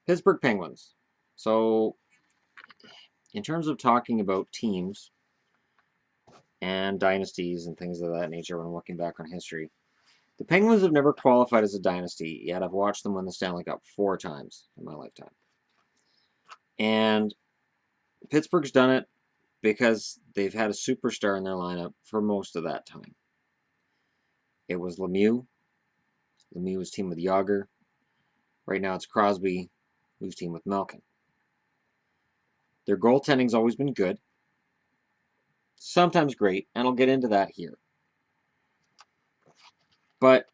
Pittsburgh Penguins. So, in terms of talking about teams and dynasties and things of that nature when looking back on history, the Penguins have never qualified as a dynasty, yet I've watched them win the Stanley Cup 4 times in my lifetime. And Pittsburgh's done it because they've had a superstar in their lineup for most of that time. It was Lemieux. Lemieux was teamed with Yager. Right now it's Crosby, who's teamed with Malkin. Their goaltending's always been good. Sometimes great, and I'll get into that here. But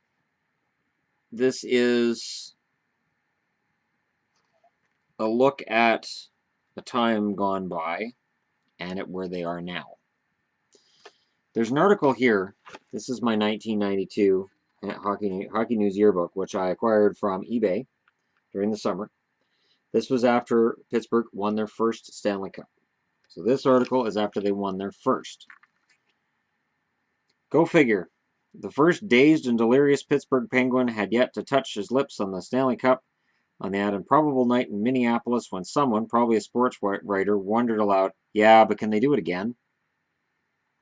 this is a look at a time gone by and at where they are now. There's an article here. This is my 1992 Hockey News yearbook, which I acquired from eBay during the summer. This was after Pittsburgh won their first Stanley Cup. So this article is after they won their first. Go figure. The first dazed and delirious Pittsburgh Penguin had yet to touch his lips on the Stanley Cup on that improbable night in Minneapolis when someone, probably a sports writer, wondered aloud, yeah, but can they do it again?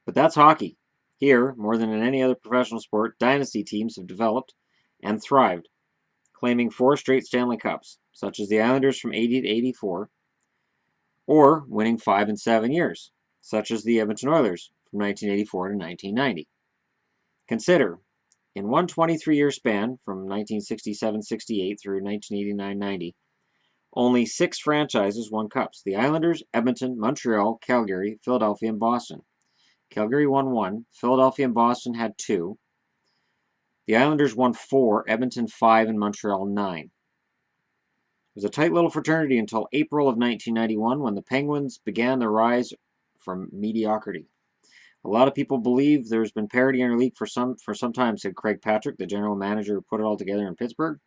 But that's hockey. Here, more than in any other professional sport, dynasty teams have developed and thrived, claiming 4 straight Stanley Cups, such as the Islanders from 80 to 84, or winning 5 in 7 years, such as the Edmonton Oilers from 1984 to 1990. Consider, in one 23-year span from 1967-68 through 1989-90, only 6 franchises won cups: the Islanders, Edmonton, Montreal, Calgary, Philadelphia, and Boston. Calgary won 1, Philadelphia and Boston had 2. The Islanders won 4, Edmonton 5, and Montreal 9. It was a tight little fraternity until April of 1991 when the Penguins began their rise from mediocrity. A lot of people believe there's been parity in our league for some time, said Craig Patrick, the general manager who put it all together in Pittsburgh.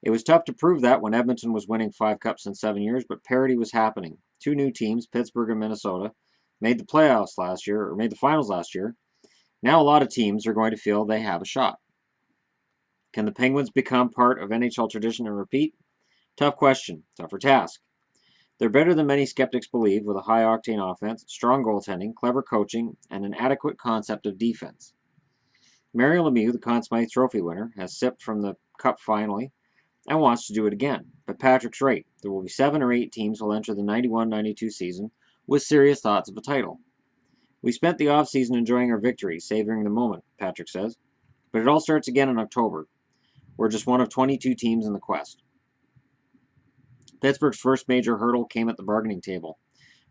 It was tough to prove that when Edmonton was winning 5 cups in 7 years, but parity was happening. 2 new teams, Pittsburgh and Minnesota, made the finals last year. Now a lot of teams are going to feel they have a shot. Can the Penguins become part of NHL tradition and repeat? Tough question, tougher task. They're better than many skeptics believe, with a high-octane offense, strong goaltending, clever coaching, and an adequate concept of defense. Mario Lemieux, the Conn Smythe Trophy winner, has sipped from the cup finally and wants to do it again. But Patrick's right. There will be 7 or 8 teams who will enter the 91-92 season with serious thoughts of a title. We spent the off-season enjoying our victories, savoring the moment, Patrick says. But it all starts again in October. We're just one of 22 teams in the quest. Pittsburgh's first major hurdle came at the bargaining table,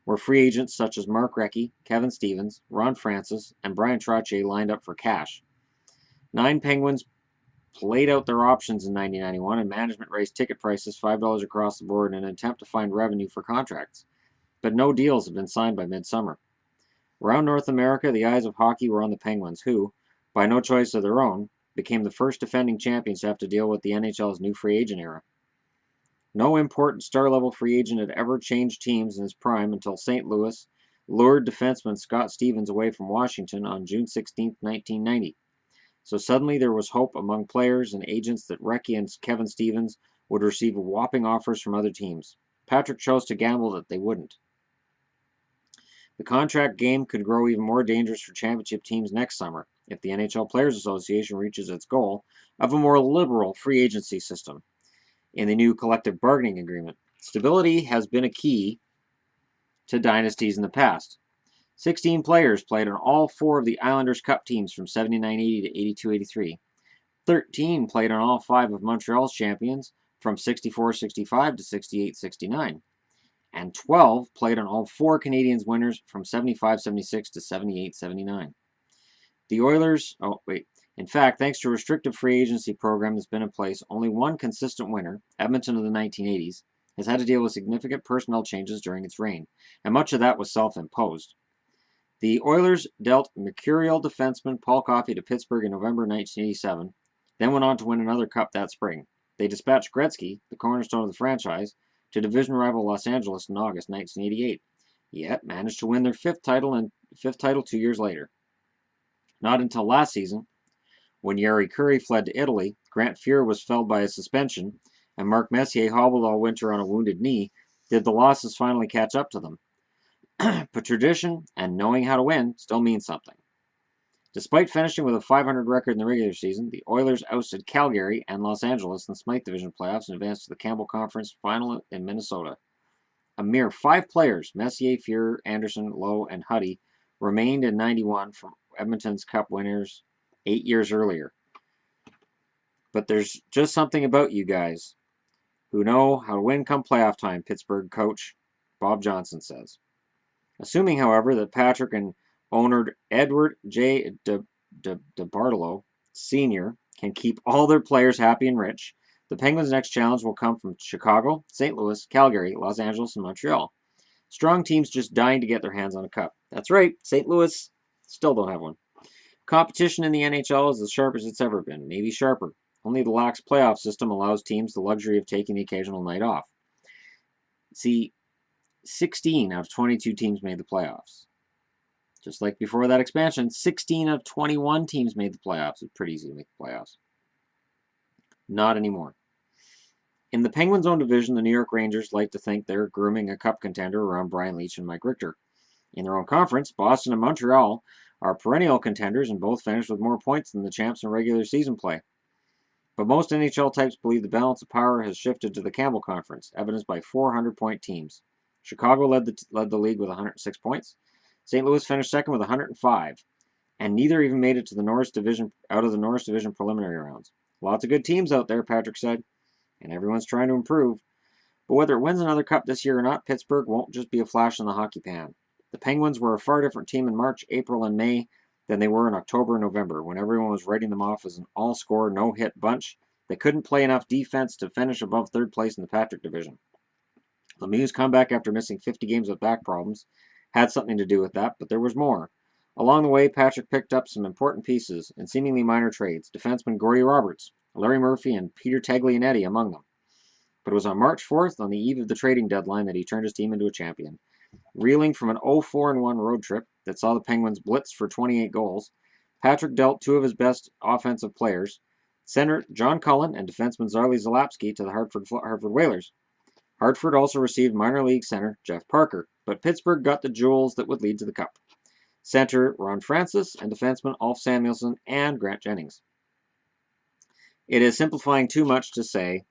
where free agents such as Mark Recchi, Kevin Stevens, Ron Francis, and Brian Trottier lined up for cash. 9 Penguins played out their options in 1991, and management raised ticket prices $5 across the board in an attempt to find revenue for contracts. But no deals have been signed by midsummer. Around North America, the eyes of hockey were on the Penguins, who, by no choice of their own, became the first defending champions to have to deal with the NHL's new free agent era. No important star-level free agent had ever changed teams in his prime until St. Louis lured defenseman Scott Stevens away from Washington on June 16, 1990. So suddenly there was hope among players and agents that Recchi and Kevin Stevens would receive whopping offers from other teams. Patrick chose to gamble that they wouldn't. The contract game could grow even more dangerous for championship teams next summer if the NHL Players Association reaches its goal of a more liberal free agency system in the new collective bargaining agreement. Stability has been a key to dynasties in the past. 16 players played on all 4 of the Islanders' Cup teams from 79-80 to 82-83. 13 played on all 5 of Montreal's champions from 64-65 to 68-69. And 12 played on all 4 Canadiens winners from 75-76 to 78-79. The Oilers, in fact, thanks to a restrictive free agency program that's been in place, only one consistent winner, Edmonton of the 1980s, has had to deal with significant personnel changes during its reign, and much of that was self-imposed. The Oilers dealt mercurial defenseman Paul Coffey to Pittsburgh in November 1987, then went on to win another cup that spring. They dispatched Gretzky, the cornerstone of the franchise, to division rival Los Angeles in August 1988, yet managed to win their 5th title 2 years later. Not until last season, when Yari Curry fled to Italy, Grant Fuhr was felled by a suspension and Mark Messier hobbled all winter on a wounded knee, did the losses finally catch up to them. But tradition and knowing how to win still means something. Despite finishing with a .500 record in the regular season, the Oilers ousted Calgary and Los Angeles in the Smythe Division playoffs and advanced to the Campbell Conference Final in Minnesota. A mere 5 players, Messier, Fuhrer, Anderson, Lowe, and Huddy, remained in '91 from Edmonton's Cup winners 8 years earlier. But there's just something about you guys who know how to win come playoff time, Pittsburgh coach Bob Johnson says. Assuming, however, that Patrick and owner Edward J. DeBartolo Sr. can keep all their players happy and rich, the Penguins' next challenge will come from Chicago, St. Louis, Calgary, Los Angeles, and Montreal. Strong teams just dying to get their hands on a cup. That's right, St. Louis still don't have one. Competition in the NHL is as sharp as it's ever been, maybe sharper. Only the lax playoff system allows teams the luxury of taking the occasional night off. See, 16 out of 22 teams made the playoffs. Just like before that expansion, 16 of 21 teams made the playoffs. It's pretty easy to make the playoffs. Not anymore. In the Penguins' own division, the New York Rangers like to think they're grooming a cup contender around Brian Leetch and Mike Richter. In their own conference, Boston and Montreal are perennial contenders and both finished with more points than the champs in regular season play. But most NHL types believe the balance of power has shifted to the Campbell Conference, evidenced by 400-point teams. Chicago led the league with 106 points. St. Louis finished second with 105, and neither even made it to the Norris Division out of the Norris Division preliminary rounds. Lots of good teams out there, Patrick said, and everyone's trying to improve. But whether it wins another cup this year or not, Pittsburgh won't just be a flash in the hockey pan. The Penguins were a far different team in March, April, and May than they were in October and November, when everyone was writing them off as an all-score, no-hit bunch. They couldn't play enough defense to finish above third place in the Patrick Division. Lemieux's comeback after missing 50 games with back problems had something to do with that, but there was more. Along the way, Patrick picked up some important pieces in seemingly minor trades, defenseman Gordy Roberts, Larry Murphy, and Peter Taglianetti among them. But it was on March 4th, on the eve of the trading deadline, that he turned his team into a champion. Reeling from an 0-4-1 road trip that saw the Penguins blitz for 28 goals, Patrick dealt 2 of his best offensive players, center John Cullen and defenseman Zarley Zalapski, to the Hartford Whalers. Hartford also received minor league center Jeff Parker, but Pittsburgh got the jewels that would lead to the cup. Center Ron Francis and defenseman Ulf Samuelsson and Grant Jennings. It is simplifying too much to say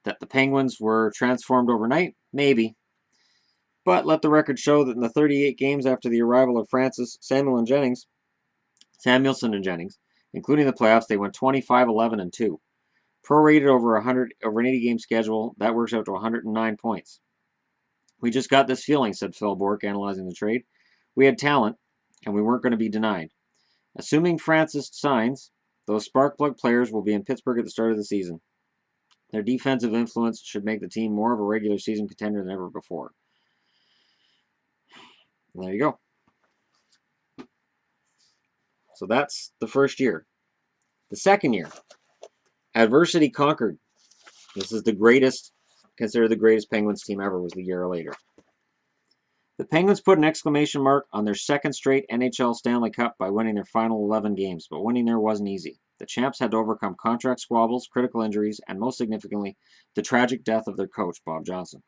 that the Penguins were transformed overnight, maybe. But let the record show that in the 38 games after the arrival of Francis, Samuelsson and Jennings, including the playoffs, they went 25-11-2. Prorated over an 80-game schedule, that works out to 109 points. We just got this feeling, said Phil Bourque, analyzing the trade. We had talent, and we weren't going to be denied. Assuming Francis signs, those spark plug players will be in Pittsburgh at the start of the season. Their defensive influence should make the team more of a regular season contender than ever before. And there you go. So that's the first year. The second year, adversity conquered. This is the greatest, considered the greatest Penguins team ever, was the year later. The Penguins put an exclamation mark on their second straight NHL Stanley Cup by winning their final 11 games, but winning there wasn't easy. The champs had to overcome contract squabbles, critical injuries, and most significantly, the tragic death of their coach, Bob Johnson.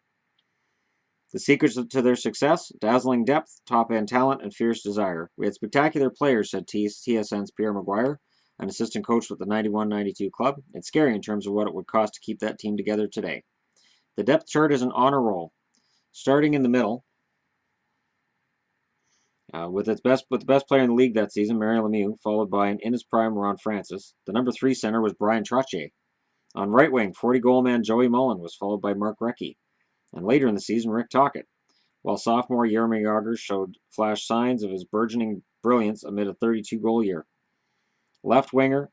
The secrets to their success: dazzling depth, top-end talent, and fierce desire. We had spectacular players, said TSN's Pierre Maguire, an assistant coach with the 91-92 club. It's scary in terms of what it would cost to keep that team together today. The depth chart is an honor roll, starting in the middle, with the best player in the league that season, Mario Lemieux, followed by an in his prime Ron Francis. The number 3 center was Brian Trottier. On right wing, 40-goal man Joey Mullen was followed by Mark Recchi. And later in the season, Rick Tocchet, while sophomore Jaromir Jagr showed flash signs of his burgeoning brilliance amid a 32-goal year. Left winger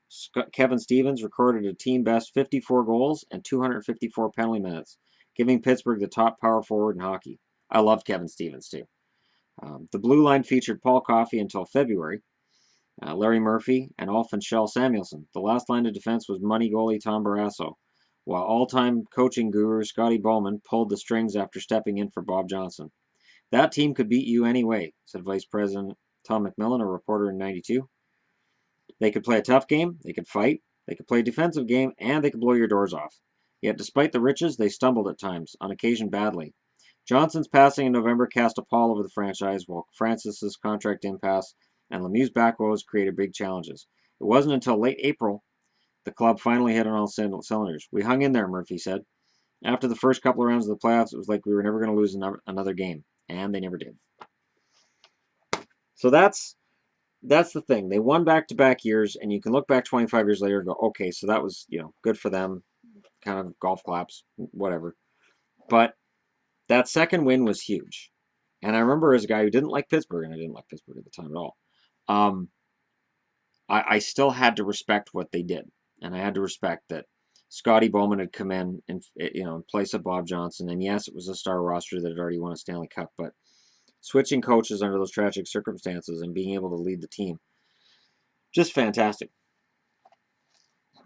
Kevin Stevens recorded a team-best 54 goals and 254 penalty minutes, giving Pittsburgh the top power forward in hockey. I loved Kevin Stevens, too. The blue line featured Paul Coffey until February, Larry Murphy, and Ulf and Shell Samuelsson. The last line of defense was money goalie Tom Barrasso, while all-time coaching guru Scotty Bowman pulled the strings after stepping in for Bob Johnson. That team could beat you anyway, said Vice President Tom McMillan, a reporter in '92. They could play a tough game, they could fight, they could play a defensive game, and they could blow your doors off. Yet despite the riches, they stumbled at times, on occasion badly. Johnson's passing in November cast a pall over the franchise, while Francis's contract impasse and Lemieux's back woes created big challenges. It wasn't until late April the club finally hit on all cylinders. We hung in there, Murphy said. After the first couple of rounds of the playoffs, it was like we were never going to lose another game, and they never did. So that's the thing. They won back-to-back years, and you can look back 25 years later and go, okay, so that was, good for them. Kind of golf claps, whatever. But that second win was huge. And I remember as a guy who didn't like Pittsburgh, and I didn't like Pittsburgh at the time at all, I still had to respect what they did. And I had to respect that Scotty Bowman had come in place of Bob Johnson. And yes, it was a star roster that had already won a Stanley Cup, but switching coaches under those tragic circumstances and being able to lead the team, just fantastic.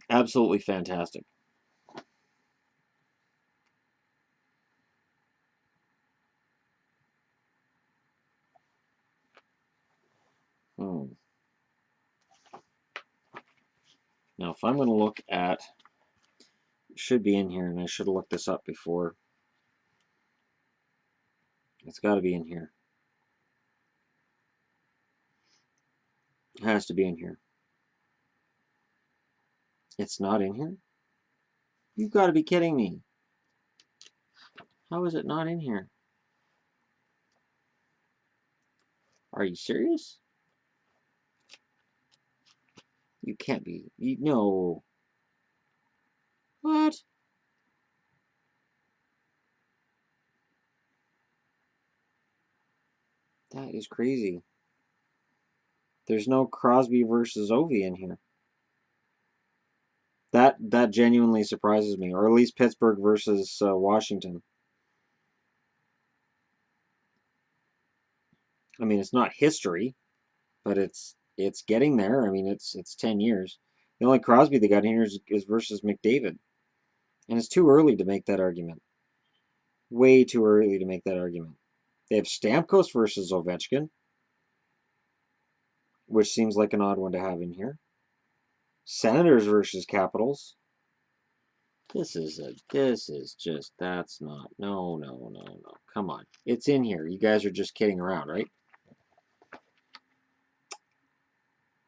Absolutely fantastic. Now, if I'm going to look at, it should be in here, and I should have looked this up before. It's got to be in here. It has to be in here. It's not in here? You've got to be kidding me. How is it not in here? Are you serious? You can't be. No. What? That is crazy. There's no Crosby versus Ovi in here. That genuinely surprises me. Or at least Pittsburgh versus Washington. I mean, it's not history, but it's getting there. I mean, it's 10 years. The only Crosby they got in here is versus McDavid. And it's too early to make that argument. Way too early to make that argument. They have Stamkos versus Ovechkin, which seems like an odd one to have in here. Senators versus Capitals. This is just, that's not, no. Come on. It's in here. You guys are just kidding around, right?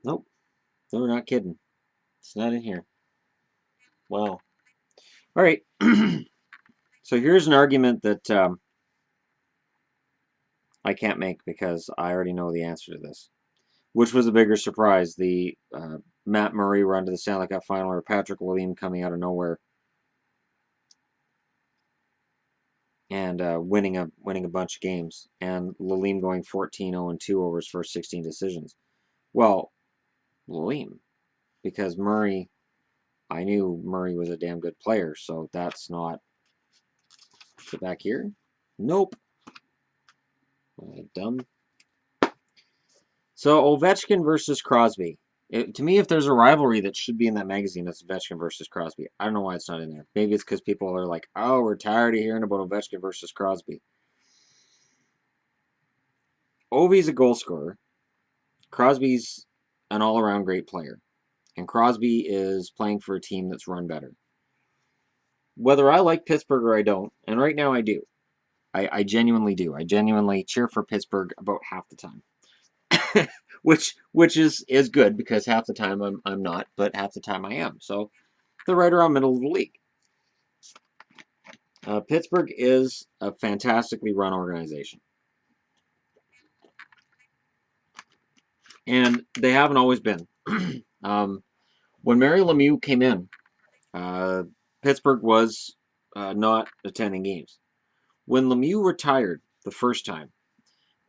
Nope. No, we're not kidding. It's not in here. Wow. All right. So here's an argument that I can't make because I already know the answer to this. Which was a bigger surprise, the Matt Murray run to the Stanley Cup final or Patrick William coming out of nowhere and winning a bunch of games, and Lalime going 14-0-2 over his first 16 decisions. Well, Lalime, because Murray, I knew Murray was a damn good player, so that's not. Is it back here? Nope. Dumb. So Ovechkin versus Crosby. To me, if there's a rivalry that should be in that magazine, it's Ovechkin versus Crosby. I don't know why it's not in there. Maybe it's because people are like, oh, we're tired of hearing about Ovechkin versus Crosby. Ovi's a goal scorer. Crosby's an all-around great player. And Crosby is playing for a team that's run better. Whether I like Pittsburgh or I don't, and right now I do. I genuinely do. I genuinely cheer for Pittsburgh about half the time. which is good because half the time I'm not, but half the time I am. So they're right around middle of the league. Pittsburgh is a fantastically run organization. And they haven't always been. When Mario Lemieux came in, Pittsburgh was not attending games. When Lemieux retired the first time,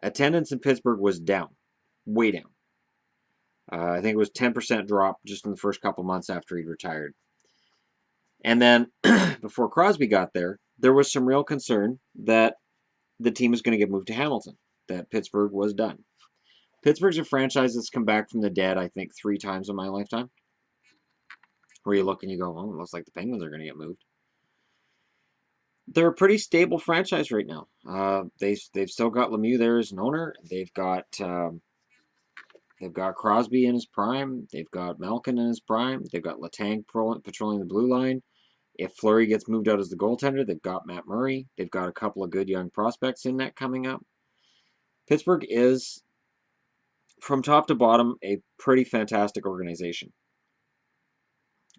attendance in Pittsburgh was down, way down. I think it was 10% drop just in the first couple months after he'd retired. And then before Crosby got there, there was some real concern that the team was going to get moved to Hamilton, that Pittsburgh was done. Pittsburgh's a franchise that's come back from the dead, I think, 3 times in my lifetime. Where you look and you go, oh, it looks like the Penguins are going to get moved. They're a pretty stable franchise right now. They've still got Lemieux there as an owner. They've got Crosby in his prime. They've got Malkin in his prime. They've got Letang patrolling the blue line. If Fleury gets moved out as the goaltender, they've got Matt Murray. They've got a couple of good young prospects in that coming up. Pittsburgh is, from top to bottom, a pretty fantastic organization.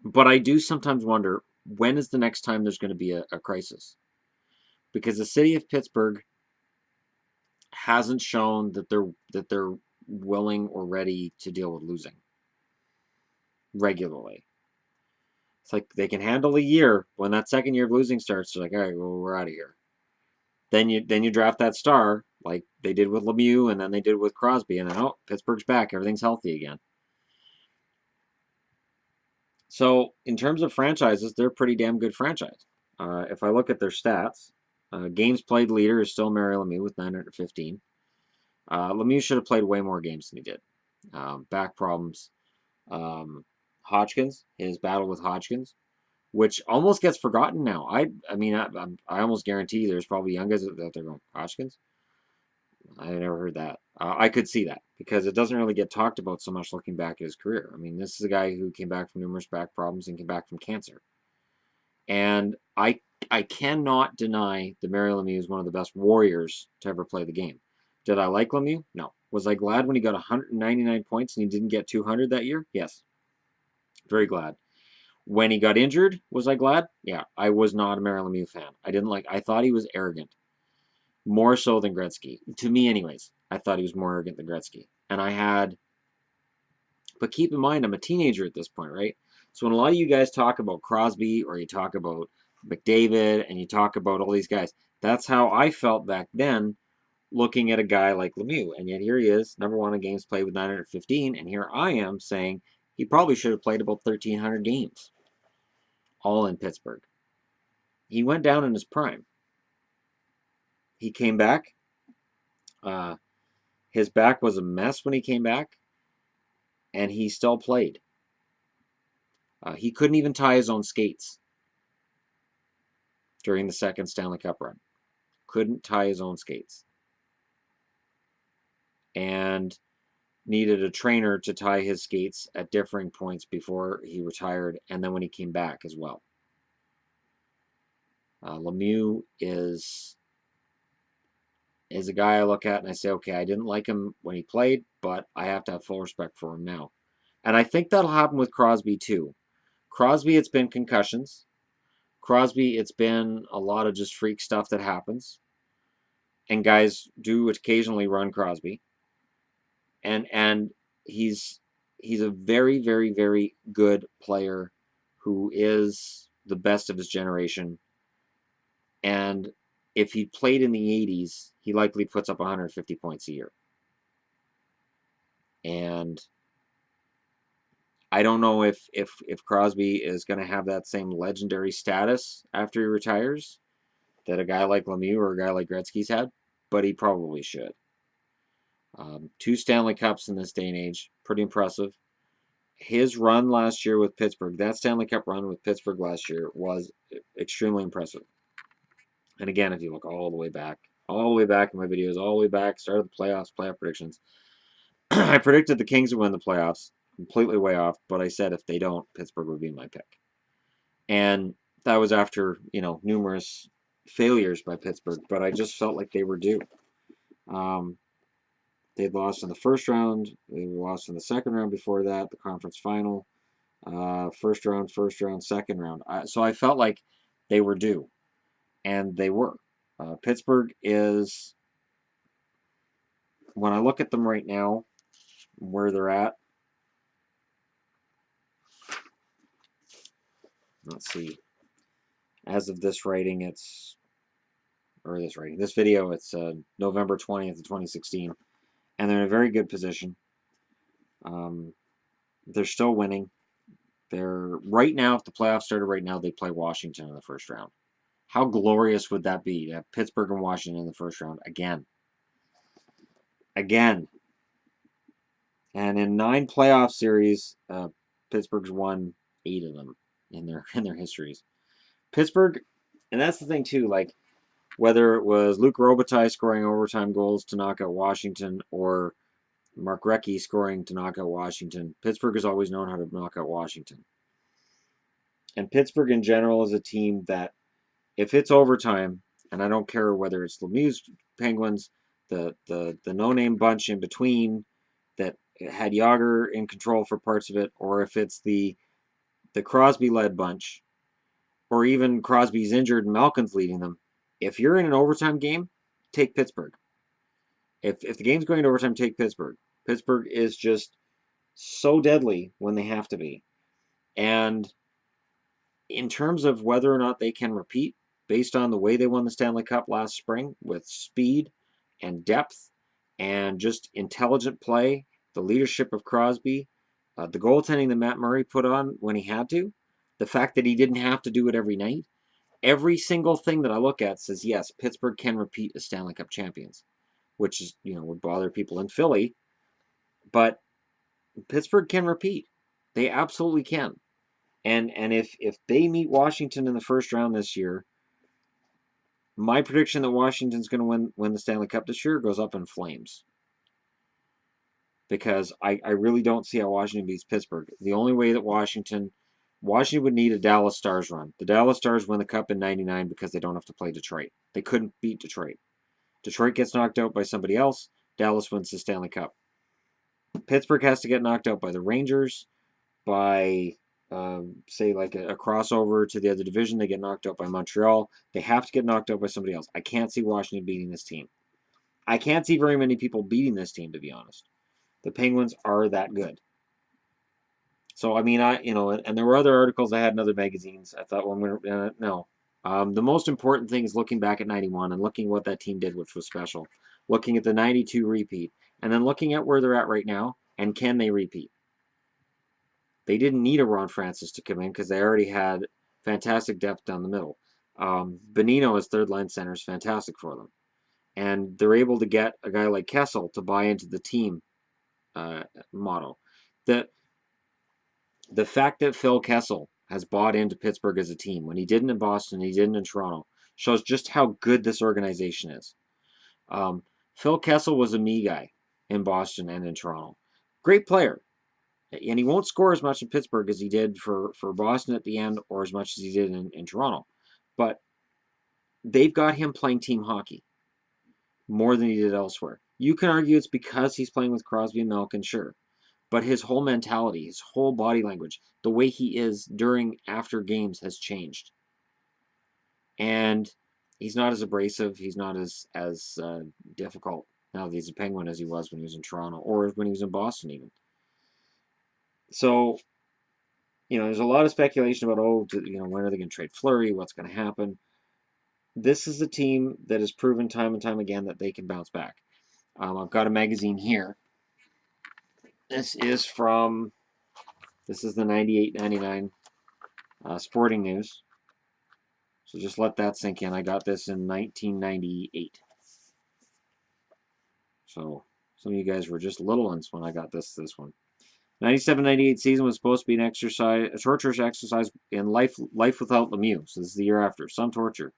But I do sometimes wonder, when is the next time there's going to be a crisis? Because the city of Pittsburgh hasn't shown that they're willing or ready to deal with losing regularly. It's like they can handle a year. When that second year of losing starts, they're like, all right, well, we're out of here. Then you draft that star like they did with Lemieux, and then they did with Crosby, and then, oh, Pittsburgh's back, everything's healthy again. So in terms of franchises, they're a pretty damn good franchise. If I look at their stats, games played leader is still Mario Lemieux with 915. Lemieux should have played way more games than he did. Back problems. Hodgkins, his battle with Hodgkins, which almost gets forgotten now. I mean, I almost guarantee there's probably young guys out there going, Hodgkins? I never heard that. I could see that because it doesn't really get talked about so much looking back at his career. I mean, this is a guy who came back from numerous back problems and came back from cancer. And I cannot deny that Mario Lemieux is one of the best warriors to ever play the game. Did I like Lemieux? No. Was I glad when he got 199 points and he didn't get 200 that year? Yes. Very glad. When he got injured, was I glad? Yeah. I was not a Mario Lemieux fan. I thought he was arrogant. More so than Gretzky. To me, anyways. I thought he was more arrogant than Gretzky. But keep in mind, I'm a teenager at this point, right? So when a lot of you guys talk about Crosby or you talk about McDavid and you talk about all these guys, that's how I felt back then looking at a guy like Lemieux. And yet here he is, number one in games played with 915, and here I am saying he probably should have played about 1,300 games, all in Pittsburgh. He went down in his prime. He came back. His back was a mess when he came back, and he still played. He couldn't even tie his own skates during the second Stanley Cup run. Couldn't tie his own skates. And needed a trainer to tie his skates at differing points before he retired and then when he came back as well. Lemieux is a guy I look at and I say, okay, I didn't like him when he played, but I have to have full respect for him now. And I think that'll happen with Crosby too. Crosby, it's been concussions. Crosby, it's been a lot of just freak stuff that happens. And guys do occasionally run Crosby. And he's a very, very, very good player who is the best of his generation. And if he played in the 80s, he likely puts up 150 points a year. And I don't know if Crosby is going to have that same legendary status after he retires that a guy like Lemieux or a guy like Gretzky's had, but he probably should. 2 Stanley Cups in this day and age, pretty impressive. His run last year with Pittsburgh, that Stanley Cup run with Pittsburgh last year was extremely impressive. And again, if you look all the way back in my videos, all the way back, start of the playoffs, playoff predictions, I predicted the Kings would win the playoffs, completely way off, but I said if they don't, Pittsburgh would be my pick. And that was after, numerous failures by Pittsburgh, but I just felt like they were due. They'd lost in the first round. They lost in the second round before that, the conference final. First round, second round. So I felt like they were due, and they were. Pittsburgh is, when I look at them right now, where they're at, let's see. As of this writing, this video, it's November 20th of 2016. And they're in a very good position. They're still winning. Right now, if the playoffs started right now, they play Washington in the first round. How glorious would that be to have Pittsburgh and Washington in the first round again? And in 9 playoff series, Pittsburgh's won 8 of them in their histories. Pittsburgh, and that's the thing too, like whether it was Luc Robitaille scoring overtime goals to knock out Washington or Mark Recchi scoring to knock out Washington, Pittsburgh has always known how to knock out Washington. And Pittsburgh in general is a team that, if it's overtime, and I don't care whether it's Lemieux's Penguins, the no-name bunch in between that had Yager in control for parts of it, or if it's the Crosby-led bunch, or even Crosby's injured and Malkin's leading them. If you're in an overtime game, take Pittsburgh. If the game's going to overtime, take Pittsburgh. Pittsburgh is just so deadly when they have to be. And in terms of whether or not they can repeat, based on the way they won the Stanley Cup last spring with speed and depth and just intelligent play, the leadership of Crosby, the goaltending that Matt Murray put on when he had to, the fact that he didn't have to do it every night, every single thing that I look at says, yes, Pittsburgh can repeat as Stanley Cup champions, which is, would bother people in Philly. But Pittsburgh can repeat. They absolutely can. And if they meet Washington in the first round this year, my prediction that Washington's going to win the Stanley Cup this year goes up in flames. Because I really don't see how Washington beats Pittsburgh. The only way that Washington would need a Dallas Stars run. The Dallas Stars win the Cup in '99 because they don't have to play Detroit. They couldn't beat Detroit. Detroit gets knocked out by somebody else. Dallas wins the Stanley Cup. Pittsburgh has to get knocked out by the Rangers, by, say, like a crossover to the other division. They get knocked out by Montreal. They have to get knocked out by somebody else. I can't see Washington beating this team. I can't see very many people beating this team, to be honest. The Penguins are that good. So, I mean, and there were other articles I had in other magazines. I thought, well, no. The most important thing is looking back at 91 and looking what that team did, which was special. Looking at the 92 repeat, and then looking at where they're at right now, and can they repeat? They didn't need a Ron Francis to come in because they already had fantastic depth down the middle. Bonino as third-line center is fantastic for them. And they're able to get a guy like Kessel to buy into the team model. The fact that Phil Kessel has bought into Pittsburgh as a team, when he didn't in Boston, he didn't in Toronto, shows just how good this organization is. Phil Kessel was a me guy in Boston and in Toronto. Great player. And he won't score as much in Pittsburgh as he did for Boston at the end, or as much as he did in Toronto. But they've got him playing team hockey more than he did elsewhere. You can argue it's because he's playing with Crosby and Malkin, sure. But his whole mentality, his whole body language, the way he is after games has changed. And he's not as abrasive. He's not as difficult now that he's a Penguin as he was when he was in Toronto, or when he was in Boston even. So, there's a lot of speculation about, when are they going to trade Fleury? What's going to happen? This is a team that has proven time and time again that they can bounce back. I've got a magazine here. This is the 98-99 Sporting News. So just let that sink in. I got this in 1998. So some of you guys were just little ones when I got this one. 97-98 season was supposed to be a torturous exercise in life without Lemieux. So this is the year after. Some torture.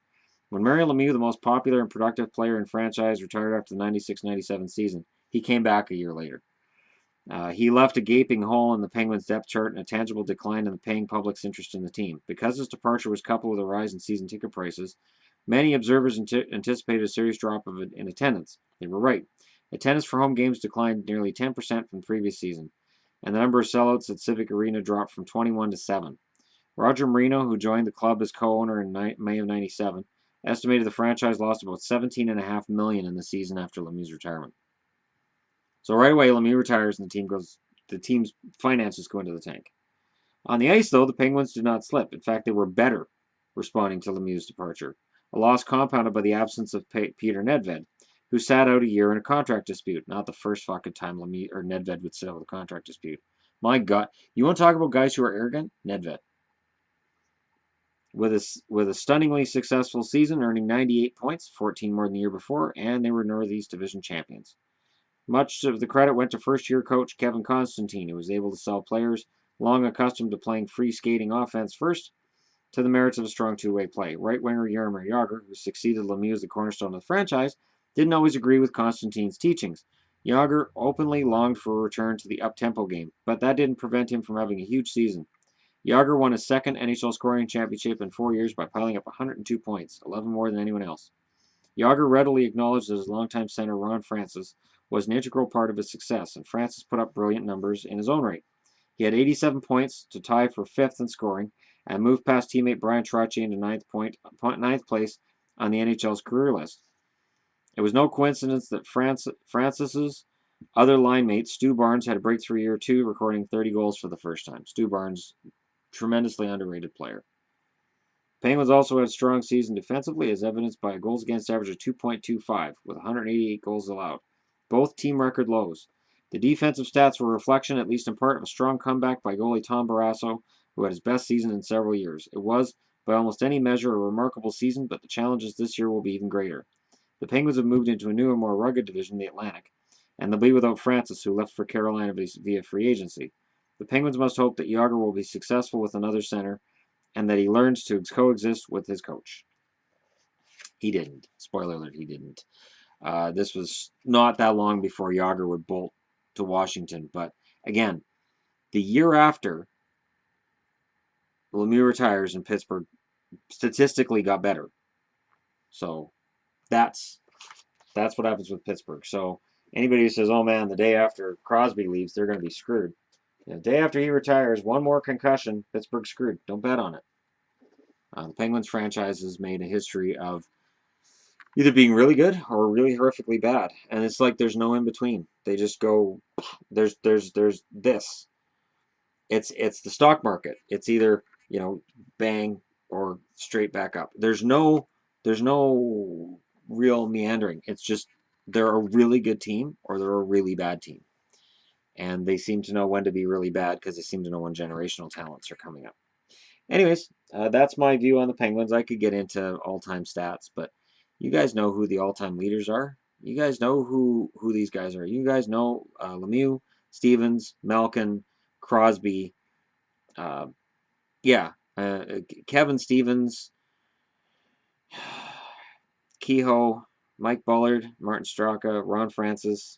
When Mario Lemieux, the most popular and productive player in franchise, retired after the 96-97 season, he came back a year later. He left a gaping hole in the Penguins' depth chart and a tangible decline in the paying public's interest in the team. Because his departure was coupled with a rise in season ticket prices, many observers anticipated a serious drop in attendance. They were right. Attendance for home games declined nearly 10% from the previous season, and the number of sellouts at Civic Arena dropped from 21 to 7. Roger Marino, who joined the club as co-owner in May of 97, estimated the franchise lost about $17.5 million in the season after Lemieux's retirement. So right away, Lemieux retires and the team's finances go into the tank. On the ice, though, the Penguins did not slip. In fact, they were better responding to Lemieux's departure. A loss compounded by the absence of Peter Nedved, who sat out a year in a contract dispute. Not the first fucking time Lemieux or Nedved would sit out with a contract dispute. My God, you want to talk about guys who are arrogant? Nedved. With a stunningly successful season, earning 98 points, 14 more than the year before, and they were Northeast Division champions. Much of the credit went to first-year coach Kevin Constantine, who was able to sell players long accustomed to playing free-skating offense first to the merits of a strong two-way play. Right-winger Jaromir Jagr, who succeeded Lemieux as the cornerstone of the franchise, didn't always agree with Constantine's teachings. Jagr openly longed for a return to the up-tempo game, but that didn't prevent him from having a huge season. Jágr won his second NHL scoring championship in 4 years by piling up 102 points, 11 more than anyone else. Jágr readily acknowledged that his longtime center Ron Francis was an integral part of his success, and Francis put up brilliant numbers in his own right. He had 87 points to tie for 5th in scoring and moved past teammate Brian Trottier into ninth place on the NHL's career list. It was no coincidence that Francis's other line mate, Stu Barnes, had a breakthrough year too, recording 30 goals for the first time. Stu Barnes, tremendously underrated player. Penguins also had a strong season defensively, as evidenced by a goals against average of 2.25, with 188 goals allowed, both team record lows. The defensive stats were a reflection, at least in part, of a strong comeback by goalie Tom Barrasso, who had his best season in several years. It was, by almost any measure, a remarkable season, but the challenges this year will be even greater. The Penguins have moved into a newer, more rugged division, the Atlantic, and they'll be without Francis, who left for Carolina via free agency. The Penguins must hope that Jágr will be successful with another center and that he learns to coexist with his coach. He didn't. Spoiler alert, he didn't. This was not that long before Jágr would bolt to Washington. But again, the year after Lemieux retires and Pittsburgh statistically got better. So that's what happens with Pittsburgh. So anybody who says, oh man, the day after Crosby leaves, they're going to be screwed. The day after he retires, one more concussion, Pittsburgh's screwed. Don't bet on it. The Penguins franchise has made a history of either being really good or really horrifically bad, and it's like there's no in between. They just go, there's this. It's the stock market. It's either bang or straight back up. There's no real meandering. It's just they're a really good team or they're a really bad team, and they seem to know when to be really bad because they seem to know when generational talents are coming up. Anyways, that's my view on the Penguins. I could get into all-time stats, but you guys know who the all-time leaders are. You guys know who these guys are. You guys know Lemieux, Stevens, Malkin, Crosby. Kevin Stevens, Kehoe, Mike Bullard, Martin Straka, Ron Francis.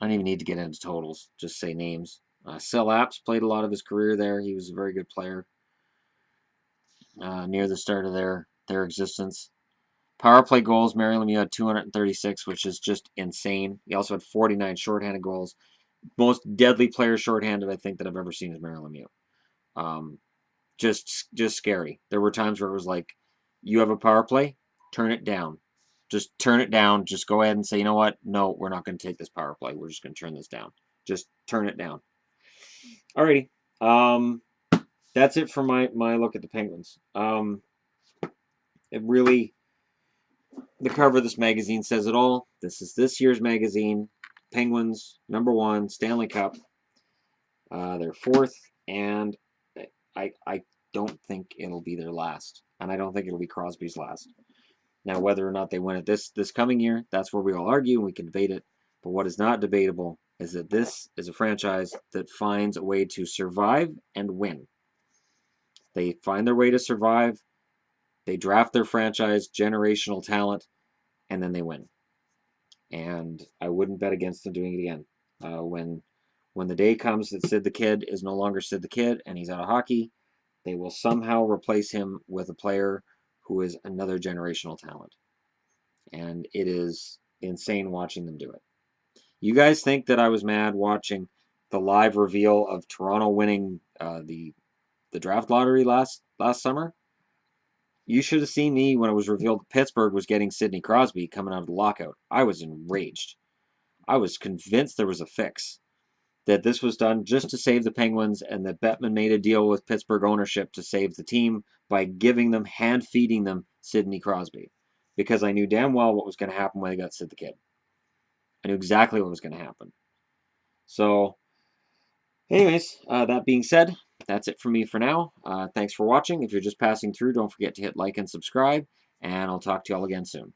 I don't even need to get into totals. Just say names. Sil Apps played a lot of his career there. He was a very good player near the start of their existence. Power play goals, Mario Lemieux had 236, which is just insane. He also had 49 shorthanded goals. Most deadly player shorthanded, I think, that I've ever seen is Mario Lemieux. Just scary. There were times where it was like, you have a power play, turn it down. Just turn it down. Just go ahead and say, you know what? No, we're not going to take this power play. We're just going to turn this down. Just turn it down. Alrighty. That's it for my look at the Penguins. It really, the cover of this magazine says it all. This is this year's magazine. Penguins, #1, Stanley Cup. They're 4th, and I don't think it'll be their last. And I don't think it'll be Crosby's last. Now, whether or not they win it this coming year, that's where we all argue and we can debate it. But what is not debatable is that this is a franchise that finds a way to survive and win. They find their way to survive. They draft their franchise generational talent, and then they win. And I wouldn't bet against them doing it again. When the day comes that Sid the Kid is no longer Sid the Kid and he's out of hockey, they will somehow replace him with a player who is another generational talent. And it is insane watching them do it. You guys think that I was mad watching the live reveal of Toronto winning the draft lottery last summer? You should have seen me when it was revealed Pittsburgh was getting Sidney Crosby coming out of the lockout. I was enraged. I was convinced there was a fix. That this was done just to save the Penguins, and that Bettman made a deal with Pittsburgh ownership to save the team by hand-feeding them Sidney Crosby. Because I knew damn well what was going to happen when they got Sid the Kid. I knew exactly what was going to happen. So, anyways, that being said, that's it for me for now. Thanks for watching. If you're just passing through, don't forget to hit like and subscribe, and I'll talk to y'all again soon.